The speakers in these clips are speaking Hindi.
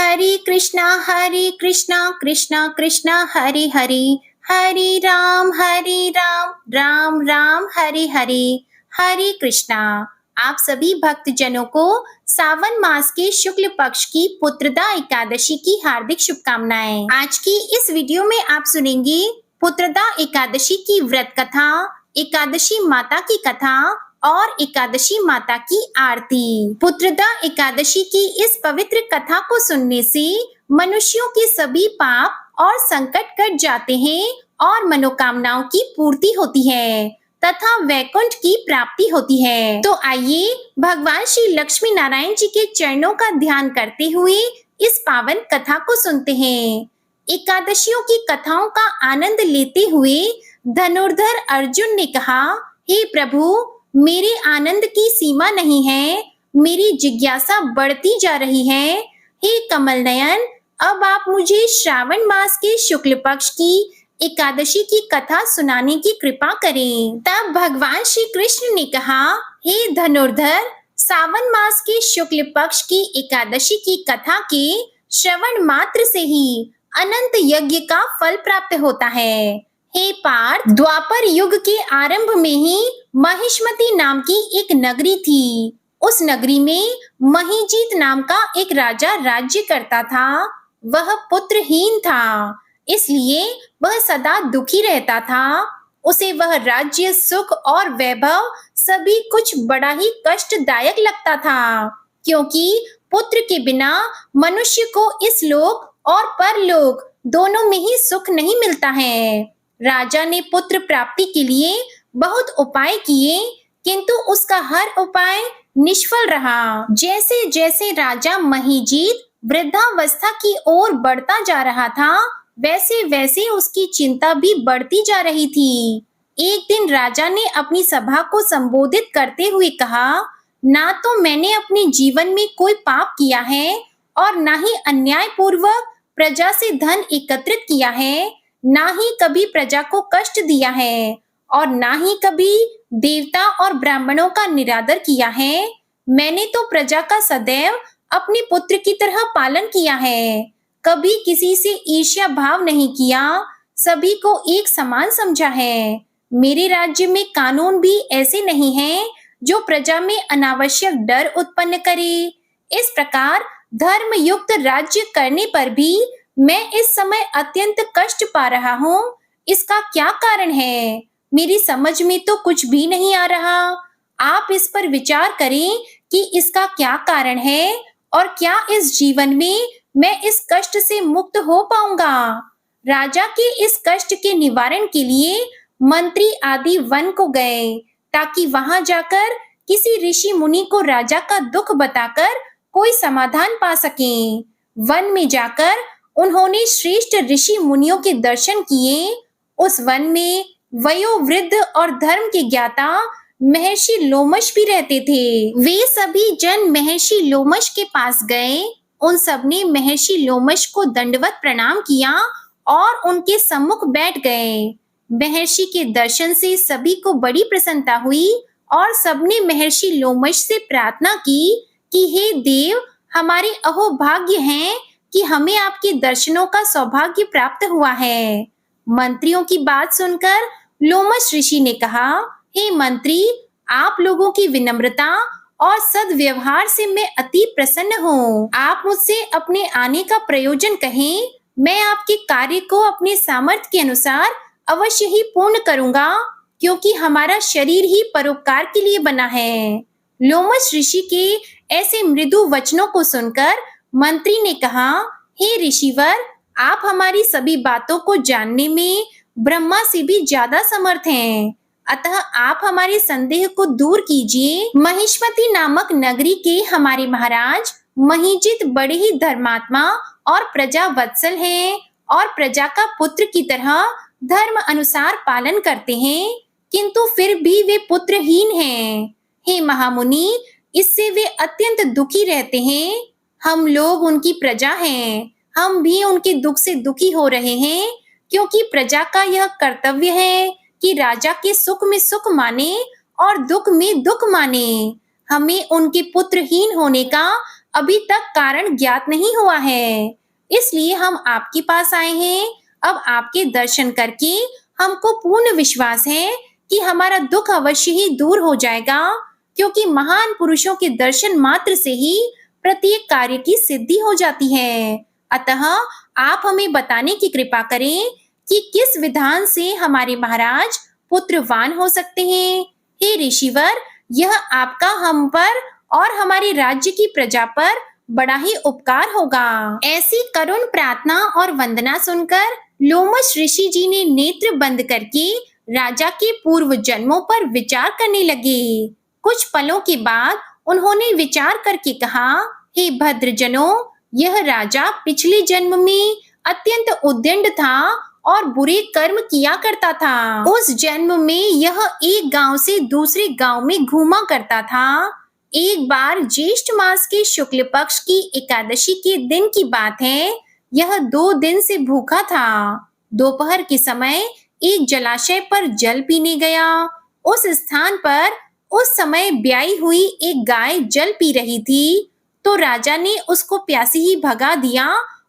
हरे कृष्णा कृष्णा कृष्णा हरे हरे, हरे राम राम राम हरे हरे। हरे कृष्णा। आप सभी भक्तजनों को सावन मास के शुक्ल पक्ष की पुत्रदा एकादशी की हार्दिक शुभकामनाएं। आज की इस वीडियो में आप सुनेंगे पुत्रदा एकादशी की व्रत कथा, एकादशी माता की कथा और एकादशी माता की आरती। पुत्रदा एकादशी की इस पवित्र कथा को सुनने से मनुष्यों के सभी पाप और संकट कट जाते हैं और मनोकामनाओं की पूर्ति होती है तथा वैकुंठ की प्राप्ति होती है। तो आइए भगवान श्री लक्ष्मी नारायण जी के चरणों का ध्यान करते हुए इस पावन कथा को सुनते हैं। एकादशियों की कथाओं का आनंद लेते हुए धनुर्धर अर्जुन ने कहा, हे प्रभु, मेरे आनंद की सीमा नहीं है, मेरी जिज्ञासा बढ़ती जा रही है। हे कमल नयन, अब आप मुझे श्रावण मास के शुक्ल पक्ष की एकादशी की कथा सुनाने की कृपा करें। तब भगवान श्री कृष्ण ने कहा, हे धनुर्धर, सावन मास के शुक्ल पक्ष की एकादशी की कथा के श्रवण मात्र से ही अनंत यज्ञ का फल प्राप्त होता है। हे पार्थ, द्वापर युग के आरंभ में ही महिष्मति नाम की एक नगरी थी। उस नगरी में महीजीत नाम का एक राजा राज्य करता था। वह पुत्रहीन था, इसलिए वह सदा दुखी रहता था। उसे वह राज्य, सुख और वैभव सभी कुछ बड़ा ही कष्टदायक लगता था, क्योंकि पुत्र के बिना मनुष्य को इस लोक और परलोक दोनों में ही सुख नहीं मिलता है। राजा ने पुत्र प्राप्ति के लिए बहुत उपाय किए, किंतु उसका हर उपाय निष्फल रहा। जैसे जैसे राजा महीजीत वृद्धावस्था की ओर बढ़ता जा रहा था, वैसे वैसे उसकी चिंता भी बढ़ती जा रही थी। एक दिन राजा ने अपनी सभा को संबोधित करते हुए कहा, ना तो मैंने अपने जीवन में कोई पाप किया है और ना ही अन्यायपूर्वक प्रजा से धन एकत्रित किया है, ना ही कभी प्रजा को कष्ट दिया है और ना ही कभी देवता और ब्राह्मणों का निरादर किया है। मैंने तो प्रजा का सदैव अपने पुत्र की तरह पालन किया है, कभी किसी से ईर्ष्या भाव नहीं किया, सभी को एक समान समझा है। मेरे राज्य में कानून भी ऐसे नहीं हैं जो प्रजा में अनावश्यक डर उत्पन्न करे। इस प्रकार धर्म युक्त राज्य करने पर भी मैं इस समय अत्यंत कष्ट पा रहा हूँ। इसका क्या कारण है? मेरी समझ में तो कुछ भी नहीं आ रहा। आप इस पर विचार करें कि इसका क्या कारण है और क्या इस जीवन में मैं इस कष्ट से मुक्त हो पाऊंगा। राजा के इस कष्ट के निवारण के लिए मंत्री आदि वन को गए, ताकि वहां जाकर किसी ऋषि मुनि को राजा का दुख बताकर कोई समाधान पा सकें। वन में जाकर उन्होंने श्रेष्ठ ऋषि मुनियों के दर्शन किए। उस वन में वयोवृद्ध और धर्म के ज्ञाता महर्षि लोमश भी रहते थे। वे सभी जन महर्षि लोमश के पास गए। उन सबने महर्षि लोमश को दंडवत प्रणाम किया और उनके सम्मुख बैठ गए। महर्षि के दर्शन से सभी को बड़ी प्रसन्नता हुई और सबने महर्षि लोमश से प्रार्थना की कि हे देव, हमारे अहोभाग्य हैं कि हमें आपके दर्शनों का सौभाग्य प्राप्त हुआ है। मंत्रियों की बात सुनकर लोमश ऋषि ने कहा, हे मंत्री, आप लोगों की विनम्रता और सद्व्यवहार से मैं अति प्रसन्न हूँ। आप मुझसे अपने आने का प्रयोजन कहें, मैं आपके कार्य को अपने सामर्थ्य के अनुसार अवश्य ही पूर्ण करूंगा, क्योंकि हमारा शरीर ही परोपकार के लिए बना है। लोमश ऋषि के ऐसे मृदु वचनों को सुनकर मंत्री ने कहा, हे ऋषिवर, आप हमारी सभी बातों को जानने में ब्रह्मा से भी ज्यादा समर्थ हैं, अतः आप हमारे संदेह को दूर कीजिए। महिष्मति नामक नगरी के हमारे महाराज महीजित बड़े ही धर्मात्मा और प्रजा वत्सल हैं और प्रजा का पुत्र की तरह धर्म अनुसार पालन करते हैं, किंतु फिर भी वे पुत्रहीन हैं। हे महामुनि, इससे वे अत्यंत दुखी रहते हैं। हम लोग उनकी प्रजा हैं, हम भी उनके दुख से दुखी हो रहे हैं, क्योंकि प्रजा का यह कर्तव्य है कि राजा के सुख में सुख माने और दुख में दुख माने। हमें उनके पुत्रहीन होने का अभी तक कारण ज्ञात नहीं हुआ है। इसलिए हम आपके पास आए हैं। अब आपके दर्शन करके हमको पूर्ण विश्वास है कि हमारा दुख अवश्य ही दूर हो जाएगा, क्योंकि महान पुरुषों के दर्शन मात्र से ही प्रत्येक कार्य की सिद्धि हो जाती है। अतः आप हमें बताने की कृपा करें कि किस विधान से हमारे महाराज पुत्रवान हो सकते हैं। हे ऋषिवर, यह आपका हम पर और हमारे राज्य की प्रजा पर बड़ा ही उपकार होगा। ऐसी करुण प्रार्थना और वंदना सुनकर लोमश ऋषि जी ने नेत्र बंद करके राजा के पूर्व जन्मों पर विचार करने लगे। कुछ पलों के बाद उन्होंने विचार करके कहा, हे भद्रजनों, यह राजा पिछले जन्म में अत्यंत उद्दंड था और बुरे कर्म किया करता था। उस जन्म में यह एक गांव से दूसरे गांव में घूमा करता था। एक बार ज्येष्ठ मास के शुक्ल पक्ष की एकादशी के दिन की बात है। यह 2 दिन से भूखा था। दोपहर के समय एक जलाशय पर जल पीने गया। उस स्थान पर उस समय ब्याई हुई एक गाय जल पी रही थी, तो राजा ने उसको प्यासी ही भगा दिया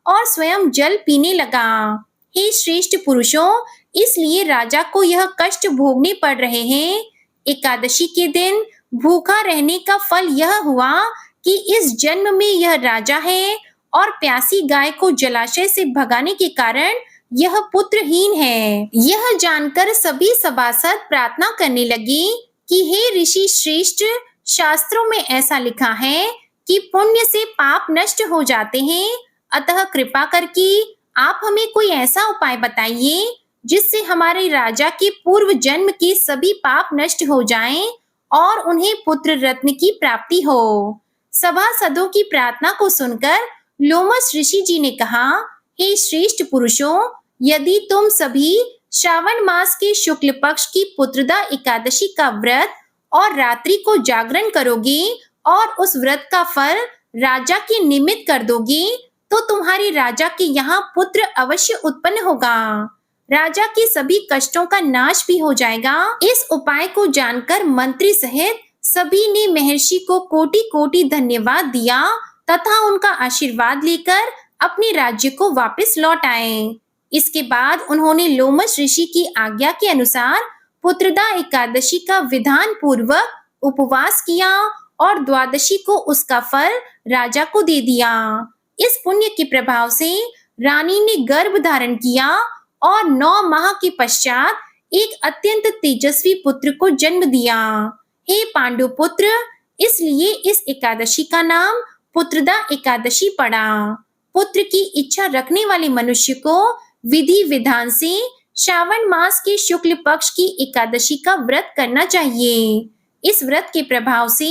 और स्वयं जल पीने लगा। हे श्रेष्ठ पुरुषों, इसलिए राजा को यह कष्ट भोगने पड़ रहे हैं। एकादशी के दिन भूखा रहने का फल यह हुआ कि इस जन्म में यह राजा है और प्यासी गाय को जलाशय से भगाने के कारण यह पुत्रहीन है। यह जानकर सभी सभासद प्रार्थना करने लगे कि हे ऋषि श्रेष्ठ, शास्त्रों में ऐसा लिखा है कि पुण्य से पाप नष्ट हो जाते हैं। अतः कृपा करके आप हमें कोई ऐसा उपाय बताइए जिससे हमारे राजा के पूर्व जन्म के सभी पाप नष्ट हो जाएं और उन्हें पुत्र रत्न की प्राप्ति हो। सभासदों की प्रार्थना को सुनकर लोमश ऋषि जी ने कहा, हे श्रेष्ठ पुरुषों, यदि तुम सभी श्रावण मास के शुक्ल पक्ष की पुत्रदा एकादशी का व्रत और रात्रि को जागरण करोगे और उस व्रत का फल राजा के निमित्त कर दोगे, तो तुम्हारे राजा के यहाँ पुत्र अवश्य उत्पन्न होगा। राजा के सभी कष्टों का नाश भी हो जाएगा। इस उपाय को जानकर मंत्री सहित सभी ने महर्षि को कोटि कोटि धन्यवाद दिया तथा उनका आशीर्वाद लेकर अपने राज्य को वापस लौट आए। इसके बाद उन्होंने लोमश ऋषि की आज्ञा के अनुसार पुत्रदा एकादशी का विधान पूर्वक उपवास किया और द्वादशी को उसका फल राजा को दे दिया। इस पुण्य के प्रभाव से रानी ने गर्भ धारण किया और 9 माह के पश्चात एक अत्यंत तेजस्वी पुत्र को जन्म दिया। हे पांडु पुत्र, इसलिए इस एकादशी का नाम पुत्रदा एकादशी पड़ा। पुत्र की इच्छा रखने वाले मनुष्य को विधि विधान से श्रावण मास के शुक्ल पक्ष की एकादशी का व्रत करना चाहिए। इस व्रत के प्रभाव से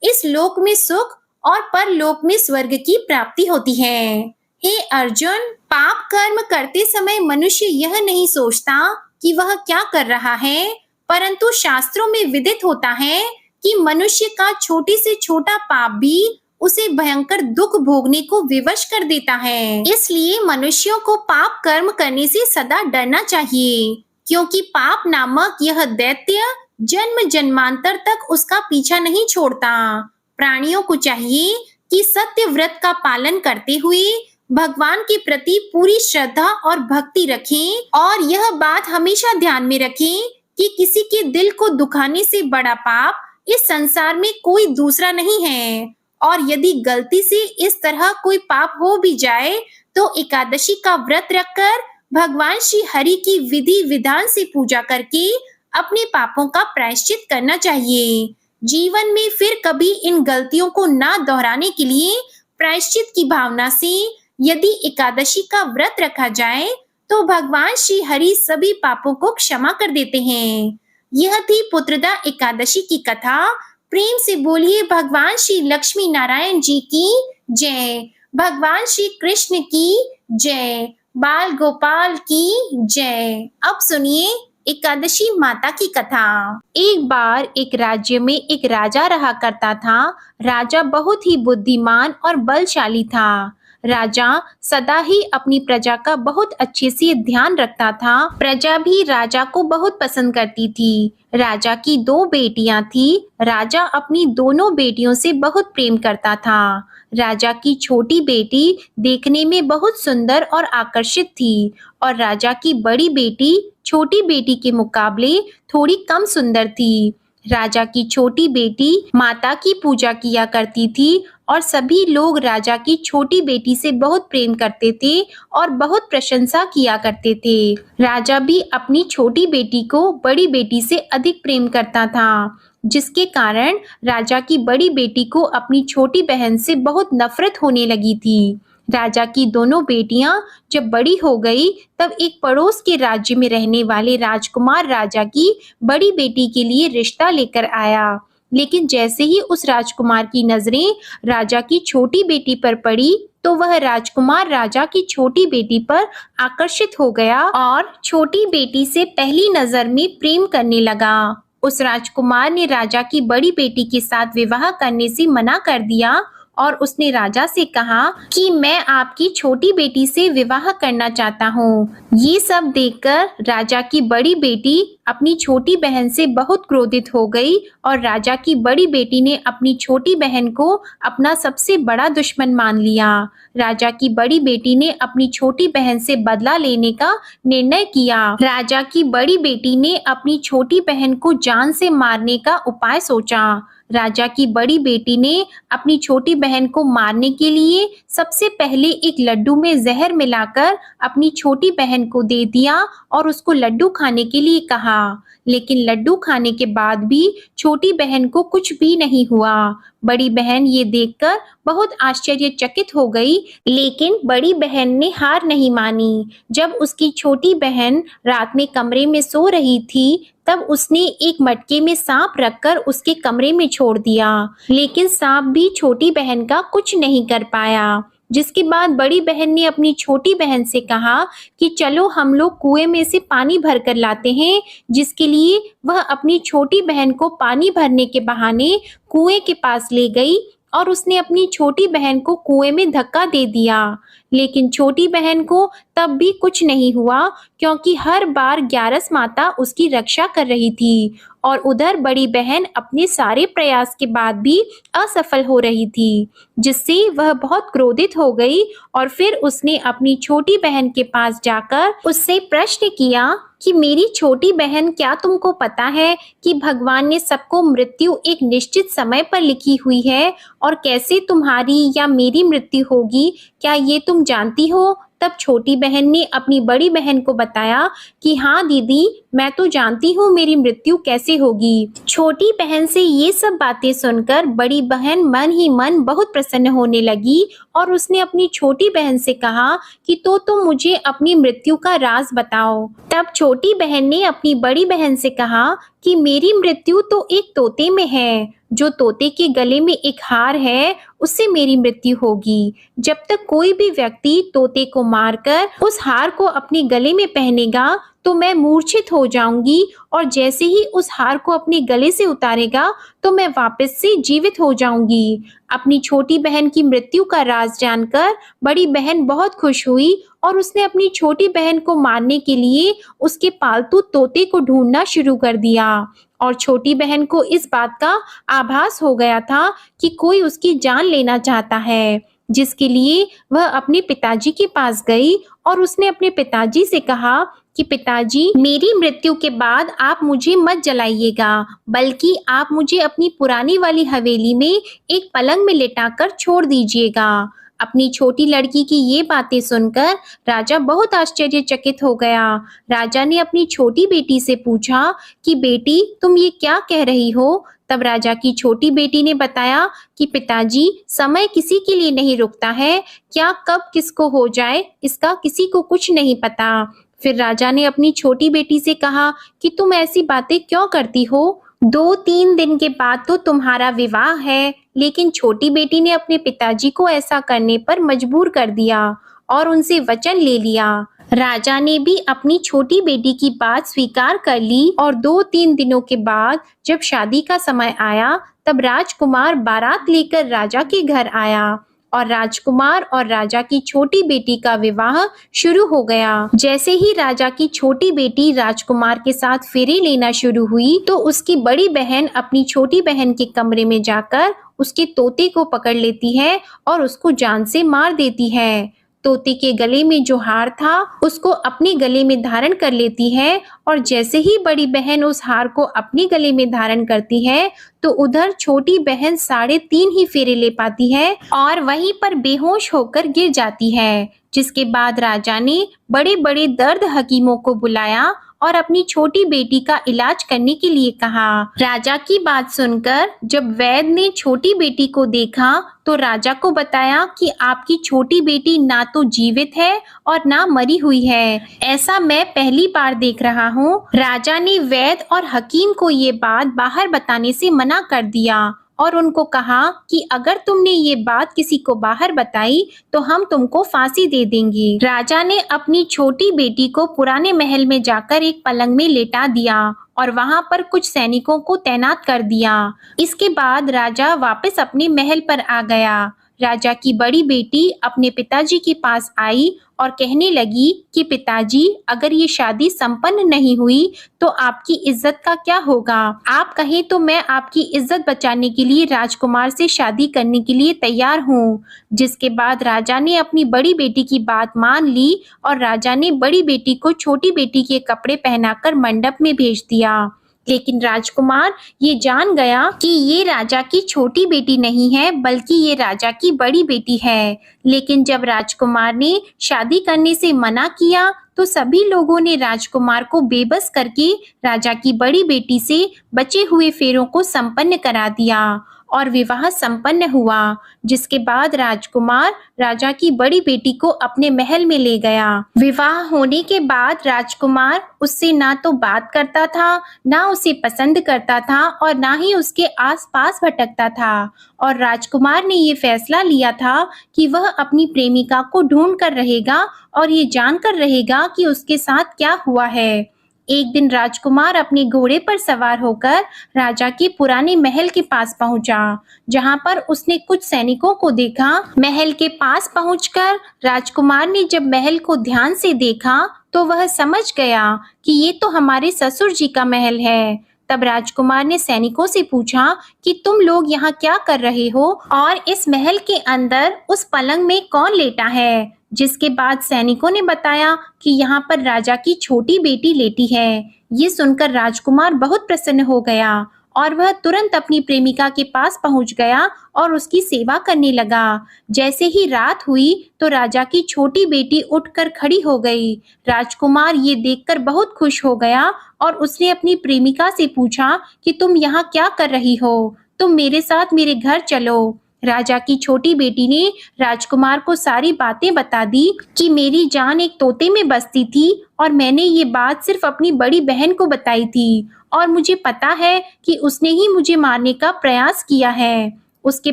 इस लोक में सुख और परलोक में स्वर्ग की प्राप्ति होती है। हे अर्जुन, पाप कर्म करते समय मनुष्य यह नहीं सोचता कि वह क्या कर रहा है, परंतु शास्त्रों में विदित होता है कि मनुष्य का छोटे से छोटा पाप भी उसे भयंकर दुख भोगने को विवश कर देता है। इसलिए मनुष्यों को पाप कर्म करने से सदा डरना चाहिए, क्योंकि पाप नामक यह दैत्य जन्म जन्मांतर तक उसका पीछा नहीं छोड़ता। प्राणियों को चाहिए कि सत्य व्रत का पालन करते हुए भगवान के प्रति पूरी श्रद्धा और भक्ति रखें और यह बात हमेशा ध्यान में रखें कि किसी के दिल को दुखाने से बड़ा पाप इस संसार में कोई दूसरा नहीं है। और यदि गलती से इस तरह कोई पाप हो भी जाए तो एकादशी का व्रत रखकर भगवान श्री हरि की विधि विधान से पूजा करके अपने पापों का प्रायश्चित करना चाहिए। जीवन में फिर कभी इन गलतियों को ना दोहराने के लिए प्रायश्चित की भावना से यदि एकादशी का व्रत रखा जाए तो भगवान श्री हरि सभी पापों को क्षमा कर देते हैं। यह थी पुत्रदा एकादशी की कथा। प्रेम से बोलिए भगवान श्री लक्ष्मी नारायण जी की जय, भगवान श्री कृष्ण की जय, बाल गोपाल की जय। अब सुनिए एकादशी माता की कथा। एक बार एक राज्य में एक राजा रहा करता था। राजा बहुत ही बुद्धिमान और बलशाली था। राजा सदा ही अपनी प्रजा का बहुत अच्छे से ध्यान रखता था। प्रजा भी राजा को बहुत पसंद करती थी। राजा की 2 बेटियां थी। राजा अपनी दोनों बेटियों से बहुत प्रेम करता था। राजा की छोटी बेटी देखने में बहुत सुंदर और आकर्षित थी और राजा की बड़ी बेटी छोटी बेटी के मुकाबले थोड़ी कम सुंदर थी। राजा की छोटी बेटी माता की पूजा किया करती थी और सभी लोग राजा की छोटी बेटी से बहुत प्रेम करते थे और बहुत प्रशंसा किया करते थे। राजा भी अपनी छोटी बेटी को बड़ी बेटी से अधिक प्रेम करता था, जिसके कारण राजा की बड़ी बेटी को अपनी छोटी बहन से बहुत नफरत होने लगी थी। राजा की दोनों बेटियां जब बड़ी हो गई, तब एक पड़ोस के राज्य में रहने वाले राजकुमार राजा की बड़ी बेटी के लिए रिश्ता लेकर आया। लेकिन जैसे ही उस राजकुमार की नजरें राजा की छोटी बेटी पर पड़ी, तो वह राजकुमार राजा की छोटी बेटी पर आकर्षित हो गया और छोटी बेटी से पहली नजर में प्रेम करने लगा। उस राजकुमार ने राजा की बड़ी बेटी के साथ विवाह करने से मना कर दिया और उसने राजा से कहा कि मैं आपकी छोटी बेटी से विवाह करना चाहता हूँ। ये सब देखकर राजा की बड़ी बेटी अपनी छोटी बहन से बहुत क्रोधित हो गई और राजा की बड़ी बेटी ने अपनी छोटी बहन को अपना सबसे बड़ा दुश्मन मान लिया। राजा की बड़ी बेटी ने अपनी छोटी बहन से बदला लेने का निर्णय किया। राजा की बड़ी बेटी ने अपनी छोटी बहन को जान से मारने का उपाय सोचा। राजा की बड़ी बेटी ने अपनी छोटी बहन को मारने के लिए सबसे पहले एक लड्डू में जहर मिलाकर अपनी छोटी बहन को दे दिया और उसको लड्डू खाने के लिए कहा। लेकिन लड्डू खाने के बाद भी छोटी बहन को कुछ भी नहीं हुआ। बड़ी बहन ये देखकर बहुत आश्चर्यचकित हो गई, लेकिन बड़ी बहन ने हार नहीं मानी। जब उसकी छोटी बहन रात में कमरे में सो रही थी, तब उसने एक मटके में सांप रखकर उसके कमरे में छोड़ दिया, लेकिन सांप भी छोटी बहन का कुछ नहीं कर पाया। जिसके बाद बड़ी बहन ने अपनी छोटी बहन से कहा कि चलो हम लोग कुएं में से पानी भर कर लाते हैं, जिसके लिए वह अपनी छोटी बहन को पानी भरने के बहाने कुएं के पास ले गई और उसने अपनी छोटी बहन को कुएं में धक्का दे दिया। लेकिन छोटी बहन को तब भी कुछ नहीं हुआ, क्योंकि हर बार ग्यारस माता उसकी रक्षा कर रही थी और उधर बड़ी बहन अपने सारे प्रयास के बाद भी असफल हो रही थी, जिससे वह बहुत क्रोधित हो गई और फिर उसने अपनी छोटी बहन के पास जाकर उससे प्रश्न किया कि मेरी छोटी बहन, क्या तुमको पता है कि भगवान ने सबको मृत्यु एक निश्चित समय पर लिखी हुई है और कैसे तुम्हारी या मेरी मृत्यु होगी, क्या ये तुम जानती हो? तब छोटी बहन ने अपनी बड़ी बहन को बताया कि हाँ दीदी, मैं तो जानती हूँ मेरी मृत्यु कैसे होगी। छोटी बहन से ये सब बातें सुनकर बड़ी बहन मन ही मन बहुत प्रसन्न होने लगी और उसने अपनी छोटी बहन से कहा कि तो मुझे अपनी मृत्यु का राज बताओ। तब छोटी बहन ने अपनी बड़ी बहन से कहा कि मेरी मृत्यु तो एक तोते में है। जो तोते के गले में एक हार है, उससे मेरी मृत्यु होगी। जब तक कोई भी व्यक्ति तोते को मारकर उस हार को अपने गले में पहनेगा, तो मैं मूर्छित हो जाऊंगी और जैसे ही उस हार को अपने गले से उतारेगा, तो मैं वापस से जीवित हो जाऊंगी। अपनी छोटी बहन की मृत्यु का राज जानकर बड़ी बहन बहुत खुश हुई और उसने अपनी छोटी बहन को मारने के लिए उसके पालतू तोते को ढूंढना शुरू कर दिया। और छोटी बहन को इस बात का आभास हो गया था कि कोई उसकी जान लेना चाहता है, जिसके लिए वह अपने पिताजी के पास गई और उसने अपने पिताजी से कहा कि पिताजी, मेरी मृत्यु के बाद आप मुझे मत जलाइएगा, बल्कि आप मुझे अपनी पुरानी वाली हवेली में एक पलंग में लिटाकर छोड़ दीजिएगा। अपनी छोटी लड़की की ये बातें सुनकर राजा बहुत आश्चर्यचकित हो गया। राजा ने अपनी छोटी बेटी से पूछा कि बेटी, तुम ये क्या कह रही हो? तब राजा की छोटी बेटी ने बताया कि पिताजी, समय किसी के लिए नहीं रुकता है, क्या कब किसको हो जाए इसका किसी को कुछ नहीं पता। फिर राजा ने अपनी छोटी बेटी से कहा कि तुम ऐसी बातें क्यों करती हो? 2-3 दिन के बाद तो तुम्हारा विवाह है। लेकिन छोटी बेटी ने अपने पिताजी को ऐसा करने पर मजबूर कर दिया और उनसे वचन ले लिया। राजा ने भी अपनी छोटी बेटी की बात स्वीकार कर ली और 2-3 दिनों के बाद जब शादी का समय आया, तब राजकुमार बारात लेकर राजा के घर आया और राजकुमार और राजा की छोटी बेटी का विवाह शुरू हो गया। जैसे ही राजा की छोटी बेटी राजकुमार के साथ फेरे लेना शुरू हुई तो उसकी बड़ी बहन अपनी छोटी बहन के कमरे में जाकर उसके तोते को पकड़ लेती है और उसको जान से मार देती है। तोते के गले में जो हार था उसको अपने गले में धारण कर लेती है और जैसे ही बड़ी बहन उस हार को अपने गले में धारण करती है तो उधर छोटी बहन 3.5 ही फेरे ले पाती है और वहीं पर बेहोश होकर गिर जाती है। जिसके बाद राजा ने बड़े बड़े दर्द हकीमों को बुलाया और अपनी छोटी बेटी का इलाज करने के लिए कहा। राजा की बात सुनकर जब वैद्य ने छोटी बेटी को देखा तो राजा को बताया कि आपकी छोटी बेटी ना तो जीवित है और ना मरी हुई है। ऐसा मैं पहली बार देख रहा हूँ। राजा ने वैद्य और हकीम को ये बात बाहर बताने से मना कर दिया और उनको कहा कि अगर तुमने ये बात किसी को बाहर बताई तो हम तुमको फांसी दे देंगे। राजा ने अपनी छोटी बेटी को पुराने महल में जाकर एक पलंग में लेटा दिया और वहां पर कुछ सैनिकों को तैनात कर दिया। इसके बाद राजा वापस अपने महल पर आ गया। राजा की बड़ी बेटी अपने पिताजी के पास आई और कहने लगी कि पिताजी, अगर ये शादी संपन्न नहीं हुई तो आपकी इज्जत का क्या होगा? आप कहें तो मैं आपकी इज्जत बचाने के लिए राजकुमार से शादी करने के लिए तैयार हूँ। जिसके बाद राजा ने अपनी बड़ी बेटी की बात मान ली और राजा ने बड़ी बेटी को छोटी बेटी के कपड़े पहनाकर मंडप में भेज दिया। लेकिन राजकुमार ये जान गया कि ये राजा की छोटी बेटी नहीं है बल्कि ये राजा की बड़ी बेटी है। लेकिन जब राजकुमार ने शादी करने से मना किया तो सभी लोगों ने राजकुमार को बेबस करके राजा की बड़ी बेटी से बचे हुए फेरों को संपन्न करा दिया और विवाह संपन्न हुआ। जिसके बाद राजकुमार राजा की बड़ी बेटी को अपने महल में ले गया। विवाह होने के बाद राजकुमार उससे ना तो बात करता था, ना उसे पसंद करता था और ना ही उसके आसपास भटकता था। और राजकुमार ने ये फैसला लिया था कि वह अपनी प्रेमिका को ढूंढ कर रहेगा और ये जानकर रहेगा कि उसके साथ क्या हुआ है। एक दिन राजकुमार अपने घोड़े पर सवार होकर राजा के पुराने महल के पास पहुंचा, जहां पर उसने कुछ सैनिकों को देखा। महल के पास पहुंचकर राजकुमार ने जब महल को ध्यान से देखा तो वह समझ गया कि ये तो हमारे ससुर जी का महल है। तब राजकुमार ने सैनिकों से पूछा कि तुम लोग यहाँ क्या कर रहे हो और इस महल के अंदर उस पलंग में कौन लेटा है? जिसके बाद सैनिकों ने बताया कि यहाँ पर राजा की छोटी बेटी लेटी है। ये सुनकर राजकुमार बहुत प्रसन्न हो गया और वह तुरंत अपनी प्रेमिका के पास पहुंच गया और उसकी सेवा करने लगा। जैसे ही रात हुई तो राजा की छोटी बेटी उठकर खड़ी हो गई। राजकुमार ये देखकर बहुत खुश हो गया और उसने अपनी प्रेमिका से पूछा कि तुम यहाँ क्या कर रही हो? तुम मेरे साथ मेरे घर चलो। राजा की छोटी बेटी ने राजकुमार को सारी बातें बता दी कि मेरी जान एक तोते में बसती थी और मैंने ये बात सिर्फ अपनी बड़ी बहन को बताई थी और मुझे पता है कि उसने ही मुझे मारने का प्रयास किया है। उसके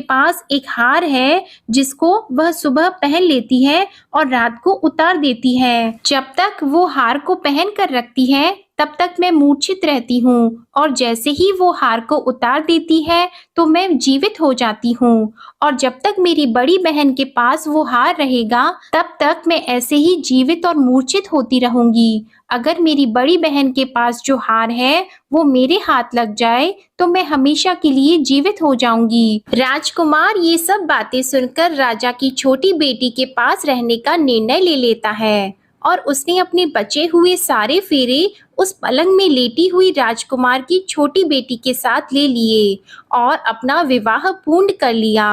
पास एक हार है जिसको वह सुबह पहन लेती है और रात को उतार देती है। जब तक वो हार को पहन कर रखती है तब तक मैं मूर्छित रहती हूँ और जैसे ही वो हार को उतार देती है तो मैं जीवित हो जाती हूँ और जब तक मेरी बड़ी बहन के पास वो हार रहेगा तब तक मैं ऐसे ही जीवित और मूर्छित होती रहूंगी। अगर मेरी बड़ी बहन के पास जो हार है वो मेरे हाथ लग जाए तो मैं हमेशा के लिए जीवित हो जाऊंगी। राजकुमार ये सब बातें सुनकर राजा की छोटी बेटी के पास रहने का निर्णय ले लेता है और उसने अपने बचे हुए सारे फेरे उस पलंग में लेटी हुई राजकुमार की छोटी बेटी के साथ ले लिए और अपना विवाह पूर्ण कर लिया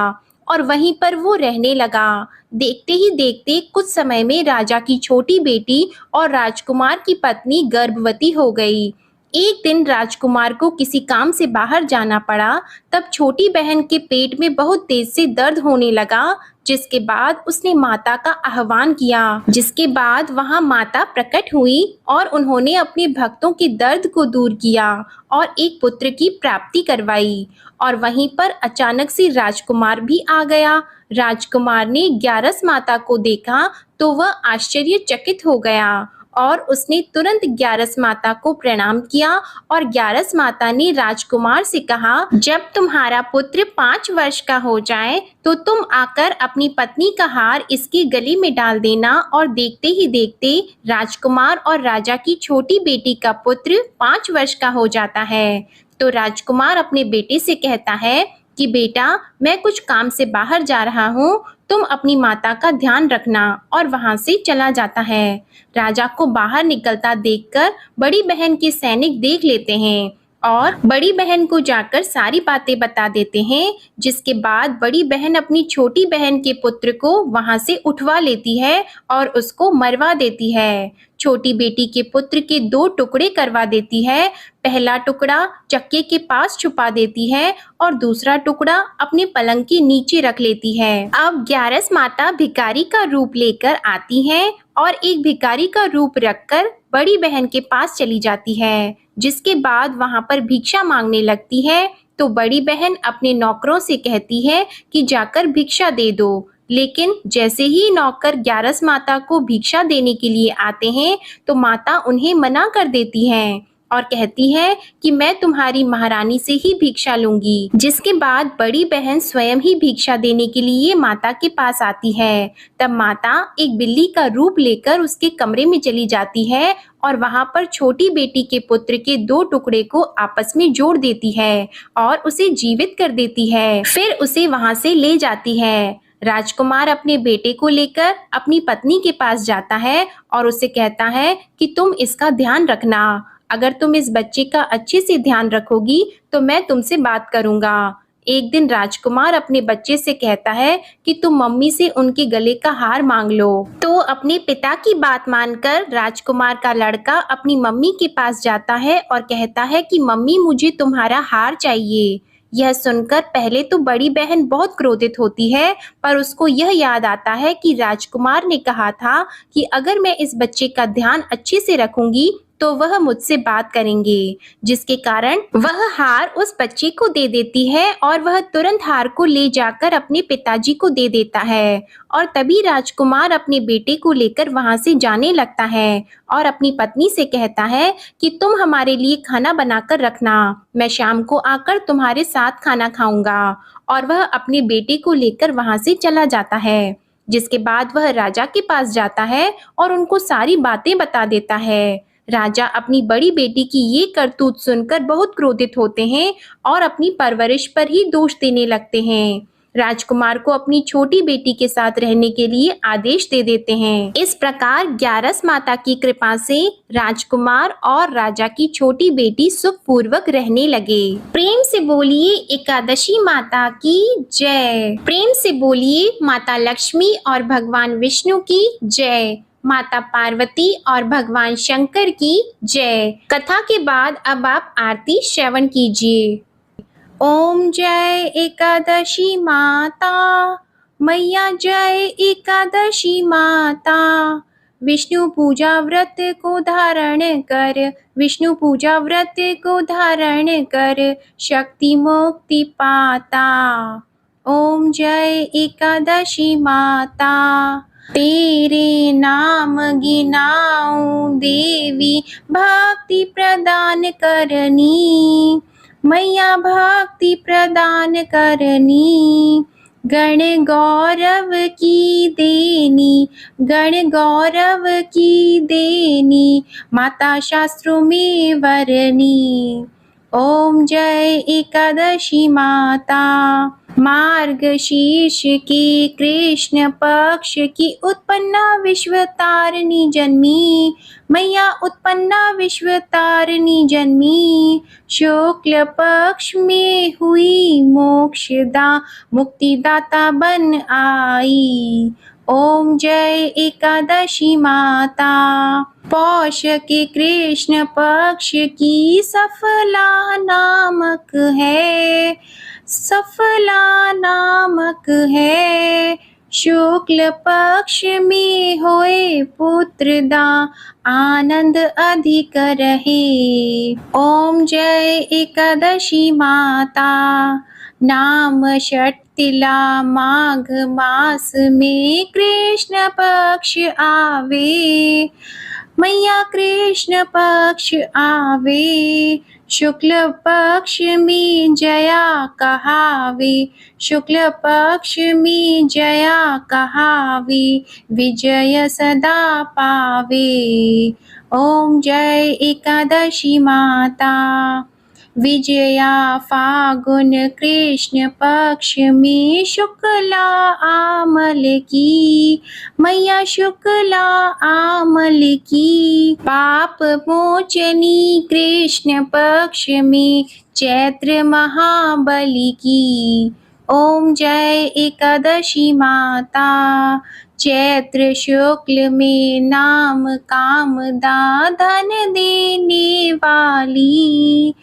और वहीं पर वो रहने लगा। देखते ही देखते कुछ समय में राजा की छोटी बेटी और राजकुमार की पत्नी गर्भवती हो गई। एक दिन राजकुमार को किसी काम से बाहर जाना पड़ा। तब छोटी बहन के पेट में बहुत तेज से दर्द होने लगा, जिसके बाद उसने माता का आह्वान किया। जिसके बाद वहां माता प्रकट हुई और उन्होंने अपने भक्तों के दर्द को दूर किया और एक पुत्र की प्राप्ति करवाई। और वहीं पर अचानक से राजकुमार भी आ गया। राजकुमार ने ग्यारस माता को देखा तो वह आश्चर्यचकित हो गया और उसने तुरंत ग्यारस माता को प्रणाम किया और ग्यारस माता ने राजकुमार से कहा, जब तुम्हारा पुत्र 5 वर्ष का हो जाए तो तुम आकर अपनी पत्नी का हार इसके गले में डाल देना। और देखते ही देखते राजकुमार और राजा की छोटी बेटी का पुत्र 5 वर्ष का हो जाता है। तो राजकुमार अपने बेटे से कहता है कि बेटा, मैं कुछ काम से बाहर जा रहा हूँ, तुम अपनी माता का ध्यान रखना, और वहां से चला जाता है। राजा को बाहर निकलता देखकर बड़ी बहन के सैनिक देख लेते हैं और बड़ी बहन को जाकर सारी बातें बता देते हैं, जिसके बाद बड़ी बहन अपनी छोटी बहन के पुत्र को वहां से उठवा लेती है और उसको मरवा देती है। छोटी बेटी के पुत्र के 2 टुकड़े करवा देती है। पहला टुकड़ा चक्के के पास छुपा देती है और दूसरा टुकड़ा अपने पलंग के नीचे रख लेती है। अब ग्यारस माता भिखारी का रूप लेकर आती हैं और एक भिखारी का रूप रखकर बड़ी बहन के पास चली जाती है, जिसके बाद वहां पर भिक्षा मांगने लगती है। तो बड़ी बहन अपने नौकरों से कहती है कि जाकर भिक्षा दे दो, लेकिन जैसे ही नौकर ग्यारस माता को भिक्षा देने के लिए आते हैं तो माता उन्हें मना कर देती हैं और कहती है कि मैं तुम्हारी महारानी से ही भिक्षा लूंगी। जिसके बाद बड़ी बहन स्वयं ही भिक्षा देने के लिए माता के पास आती है। तब माता एक बिल्ली का रूप लेकर उसके कमरे में चली जाती है और वहां पर छोटी बेटी के पुत्र के 2 टुकड़े को आपस में जोड़ देती है और उसे जीवित कर देती है। फिर उसे वहां से ले जाती है। राजकुमार अपने बेटे को लेकर अपनी पत्नी के पास जाता है और उसे कहता है कि तुम इसका ध्यान रखना। अगर तुम इस बच्चे का अच्छे से ध्यान रखोगी तो मैं तुमसे बात करूंगा। एक दिन राजकुमार अपने बच्चे से कहता है कि तुम मम्मी से उनके गले का हार मांग लो। तो अपने पिता की बात मानकर राजकुमार का लड़का अपनी मम्मी के पास जाता है और कहता है कि मम्मी, मुझे तुम्हारा हार चाहिए। यह सुनकर पहले तो बड़ी बहन बहुत क्रोधित होती है, पर उसको यह याद आता है कि राजकुमार ने कहा था कि अगर मैं इस बच्चे का ध्यान अच्छे से रखूंगी तो वह मुझसे बात करेंगे, जिसके कारण वह हार उस बच्चे को दे देती है और वह तुरंत हार को ले जाकर अपने पिताजी को दे देता है। और तभी राजकुमार अपने बेटे को लेकर वहां से जाने लगता है और अपनी पत्नी से कहता है कि तुम हमारे लिए खाना बनाकर रखना, मैं शाम को आकर तुम्हारे साथ खाना खाऊंगा। और वह अपने बेटे को लेकर वहां से चला जाता है। जिसके बाद वह राजा के पास जाता है और उनको सारी बातें बता देता है। राजा अपनी बड़ी बेटी की ये करतूत सुनकर बहुत क्रोधित होते हैं और अपनी परवरिश पर ही दोष देने लगते हैं। राजकुमार को अपनी छोटी बेटी के साथ रहने के लिए आदेश दे देते हैं। इस प्रकार ग्यारस माता की कृपा से राजकुमार और राजा की छोटी बेटी सुखपूर्वक रहने लगे। प्रेम से बोलिए एकादशी माता की जय। प्रेम से बोलिए माता लक्ष्मी और भगवान विष्णु की जय। माता पार्वती और भगवान शंकर की जय। कथा के बाद अब आप आरती श्रवण कीजिए। ओम जय एकादशी माता मैया, जय एकादशी माता। विष्णु पूजा व्रत को धारण कर, विष्णु पूजा व्रत को धारण कर, शक्ति मुक्ति पाता। ओम जय एकादशी माता। तेरे नाम गिनाऊं देवी, भक्ति प्रदान करनी, मैया भक्ति प्रदान करनी। गण गौरव की देनी, गण गौरव की देनी, माता शास्त्रों में वरनी। ओम जय एकादशी माता। मार्गशीर्ष की कृष्ण पक्ष की उत्पन्ना विश्वतारिणी जन्मी, मैया उत्पन्ना विश्वतारिणी जन्मी। शुक्ल पक्ष में हुई मोक्षदा, मुक्तिदाता बन आई। ओम जय एकादशी माता। पौष के कृष्ण पक्ष की सफला नामक है, सफला नामक है। शुक्ल पक्ष में होए पुत्रदा, आनंद अधिक रहे। ओम जय एकादशी माता। नाम षटतिला माघ मास में कृष्ण पक्ष आवे, मैया कृष्ण पक्ष आवे, शुक्ल पक्ष में जया कहावे, शुक्ल पक्ष में जया कहावे, विजय सदा पावे। ओम जय एकादशी माता। विजया फागुन कृष्ण पक्ष में शुक्ला आमल की, मैया शुक्ला आमल की, पाप मोचनी कृष्ण पक्ष में चैत्र महाबली की। ओम जय एकादशी माता। चैत्र शुक्ल में नाम कामदा धन देने वाली,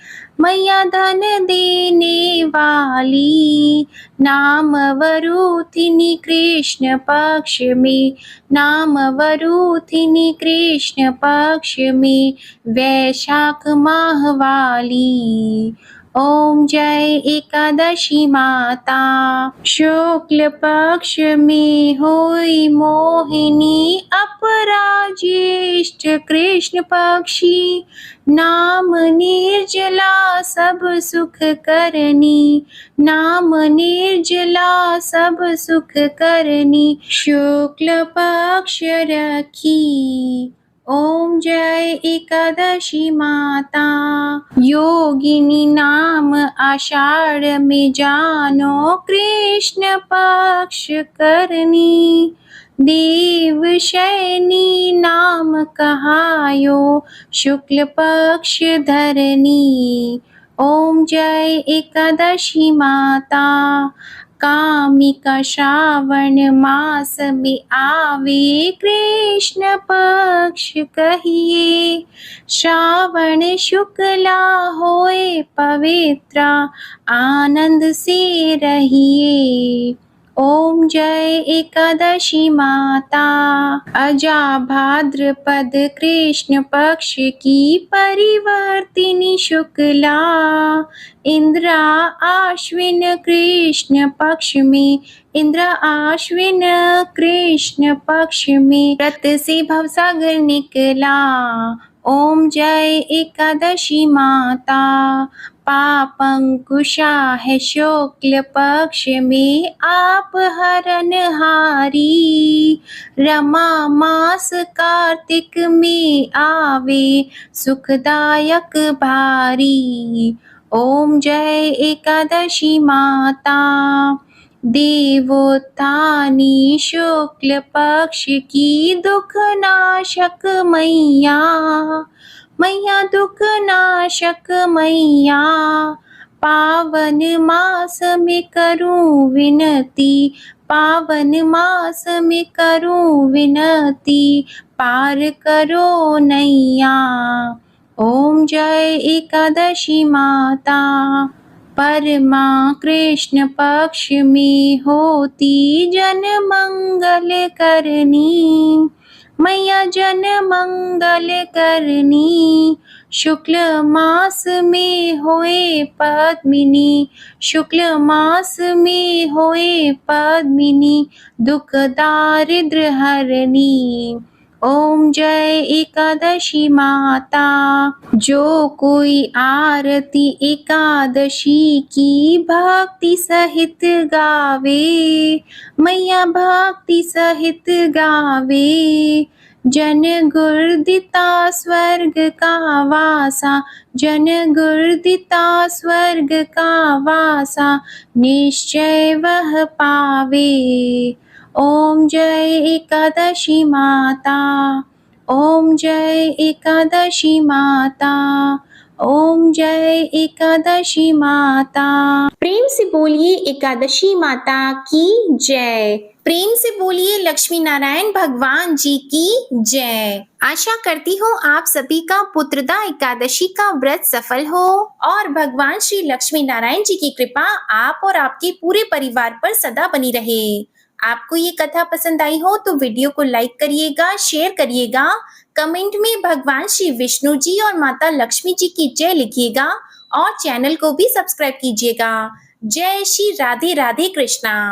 मैया धन देने वाली, नाम वरूथिनी कृष्ण पक्ष में, नाम वरूथिनी कृष्ण पक्ष में, वैशाख माह वाली। ओम जय एकादशी माता। शुक्ल पक्ष में होई मोहिनी, अपराज्येष्ठ कृष्ण पक्षी, नाम निर्जला सब सुख करनी, नाम निर्जला सब सुख करनी, शुक्ल पक्ष रखी। ओम जय एकादशी माता। योगिनी नाम आषाढ़ में जानो, कृष्ण पक्ष करनी, देव शयनी नाम कहायो, शुक्ल पक्ष धरनी। ओम जय एकादशी माता। कामिका श्रावण मास में आवे, कृष्ण पक्ष कहिए, श्रावण शुक्ला होए पवित्रा, आनंद से रहिए। ओम जय एकादशी माता। अजा भाद्रपद कृष्ण पक्ष की परिवर्तिनी शुक्ला, इंद्रा आश्विन कृष्ण पक्ष में, इंद्र आश्विन कृष्ण पक्ष में, व्रत से भवसागर निकला। ओम जय एकादशी माता। पापंकुशा है शुक्ल पक्ष में, आप हरनहारी, रमा मास कार्तिक में आवे, सुखदायक भारी। ओम जय एकादशी माता। देवोत्थानी शुक्ल पक्ष की, दुख नाशक मैया, मैया दुख नाशक मैया, पावन मास में करूं विनती, पावन मास में करूं विनती, पार करो नैया। ओम जय एकादशी माता। परमा कृष्ण पक्ष में होती, जन मंगल करनी, मैया जन मंगल करनी, शुक्ल मास में होए पद्मिनी, शुक्ल मास में होए पद्मिनी, दुख दारिद्र हरनी। ओम जय एकादशी माता। जो कोई आरती एकादशी की भक्ति सहित गावे, मैया भक्ति सहित गावे, जन गुर्दिता स्वर्ग का वासा, जन गुर्दिता स्वर्ग का वासा, निश्चय वह पावे। ओम जय एकादशी माता। ओम जय एकादशी माता। ओम जय एकादशी माता। प्रेम से बोलिए एकादशी माता की जय। प्रेम से बोलिए लक्ष्मी नारायण भगवान जी की जय। आशा करती हूँ आप सभी का पुत्रदा एकादशी का व्रत सफल हो और भगवान श्री लक्ष्मी नारायण जी की कृपा आप और आपके पूरे परिवार पर सदा बनी रहे। आपको ये कथा पसंद आई हो तो वीडियो को लाइक करिएगा, शेयर करिएगा, कमेंट में भगवान श्री विष्णु जी और माता लक्ष्मी जी की जय लिखिएगा और चैनल को भी सब्सक्राइब कीजिएगा। जय श्री राधे राधे कृष्णा।